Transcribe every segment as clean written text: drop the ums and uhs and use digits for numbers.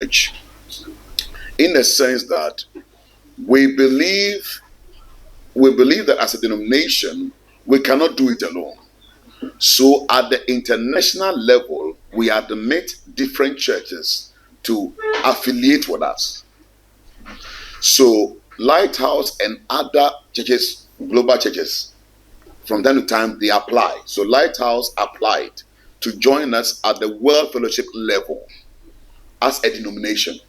church, in the sense that we believe that as a denomination, we cannot do it alone. So at the international level, we admit different churches to affiliate with us. So Lighthouse and other churches, global churches, from time to time, they apply. So Lighthouse applied to join us at the World Fellowship level as a denomination.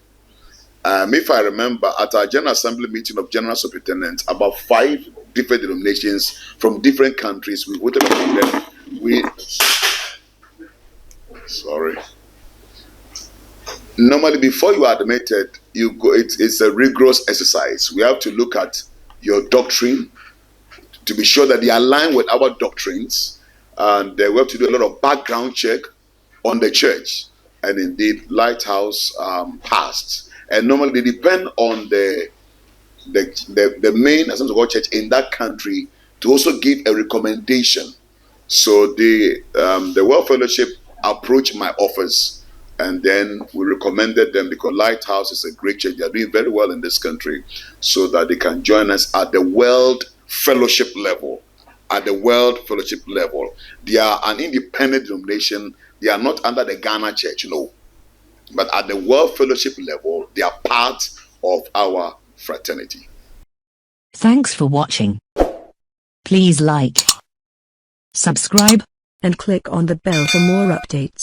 If I remember, at our General Assembly meeting of General Superintendents, about 5 different denominations from different countries, we voted on them. Sorry. Normally, before you are admitted, you go. It's a rigorous exercise. We have to look at your doctrine to be sure that they align with our doctrines, and we have to do a lot of background check on the church. And indeed, Lighthouse passed. And normally, they depend on the main Assemblies of God church in that country to also give a recommendation. So the World Fellowship approached my office, and then we recommended them because Lighthouse is a great church. They are doing very well in this country, so that they can join us at the World Fellowship level. At the World Fellowship level, they are an independent denomination. They are not under the Ghana Church, no. But at the World Fellowship level, they are part of our fraternity. Thanks for watching. Please like, subscribe, and click on the bell for more updates.